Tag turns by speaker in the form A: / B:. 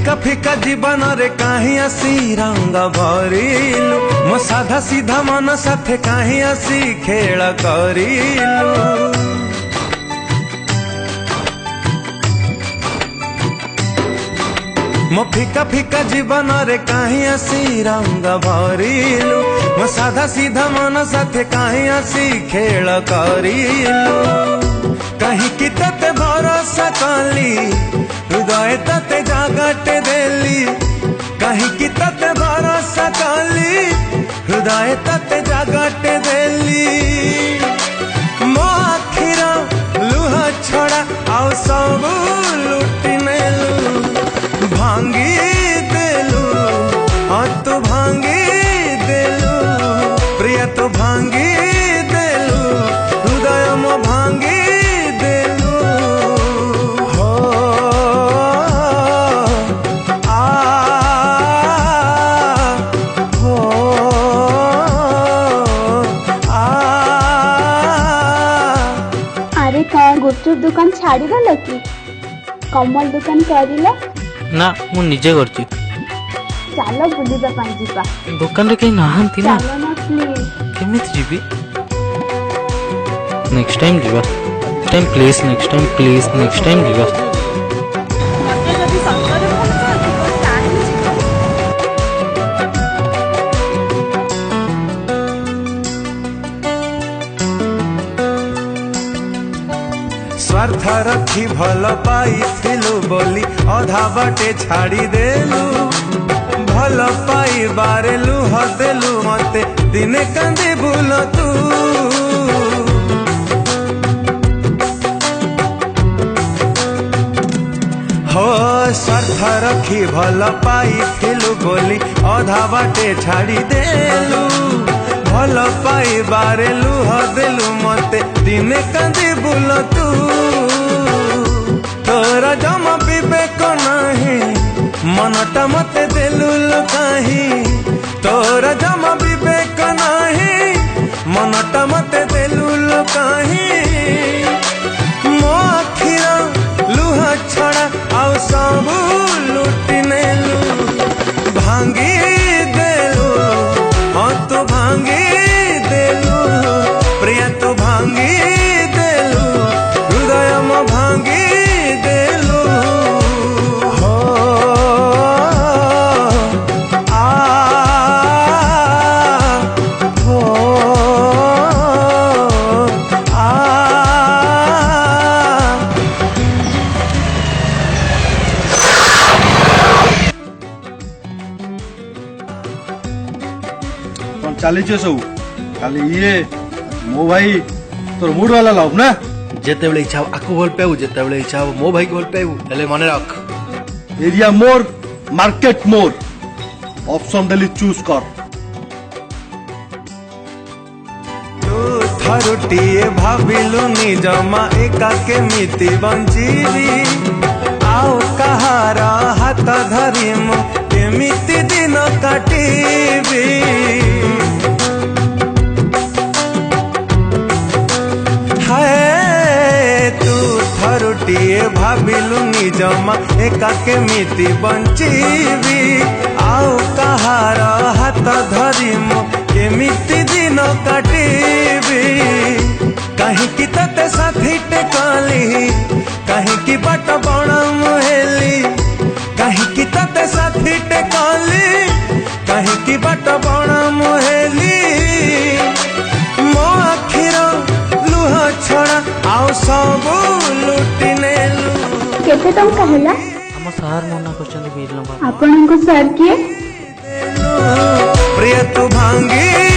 A: फिका फिका जीवन रे कहीं आसी रंग भरिलु मो साधा सीधा मन साथे कहीं आसी खेल करिलु मो फिका फिका जीवन रे कहीं आसी रंग भरिलु मो साधा सीधा मन साथे कहीं आसी खेल करिलु कहीं कि तते भरोसा कली हृदय तते जागटे देली कहीं कि तते भरोसा कली हृदय तते जागटे देली मो आखिर लुह छड़ा आउ सब लुटि नेलु भांगी देलु हाँ तू भांगी देलु प्रिय तू भांगी देलु हृदय मो भांगी
B: गुपचुप दुकान छाड़ी गल कि कमल दुकान करिला
C: ना मु निजे करची
B: चलो बुलिबा पाई जीवा
C: दुकान रे कहीं नहांती ना
B: चलो ना प्लीज
C: केमिति जीबी नेक्स्ट टाइम जीवा नेक्स्ट टाइम जीवा
A: स्वार्थ रखी भल पाइथिलु बोली अधा बाटे छाड़ी देलु भल पाई बारे लुह देलु मते दिने कांदे भूल तू हो स्वार्थ रखी भल पाइथिलु बोली अधा बाटे छाड़ी देलु भल पाई बारे लुह देलु मते दिने कांदे भूल तू तोरा जमा विवेक नहीं मनटा मते देलु लुकाही तोरा जमा विवेक नहीं मनटा मते देलु लुकाही मो आखिर लुह छड़ा आउ सब लुटि नेलु भांगी देलु हाँ तू भांगी देलु प्रिय तू भांगी देलु हृदय मो भांगी देलु हो आ हो आ
D: चली सब खाली ये मो भाई तोर मूड वाला लाभ ना
E: जेते बेले इच्छा आकु भल पाइबू जेते बेले इच्छा मो भाई को भल पाइबू हेले मन रख
D: एरिया मोर मार्केट मोर ऑप्शन देली चूज कर
A: तू थरुटिए भाबिलु निजमा एका केमिति बंचीबी आउ कहार हाथ धरी मु केमिति दिन काटिबी थरुटिए भाबिलु निजमा एका केमिति बंचीबी आउ कहार हाथ धरी मु केमिति दिन काटिबी कहीं कि तते साथी टेकली कहीं कि बाट बण मुहेली कहीं कि तते साथी टेकली कहीं कि बाट बण मुहेली मो आखिर लुह छड़ा आउ सब लुटि नेलु
B: केते टंका होला
C: हम सर मना करछन बिल नंबर
B: आपन को सर किए
A: प्रिय तू भांगी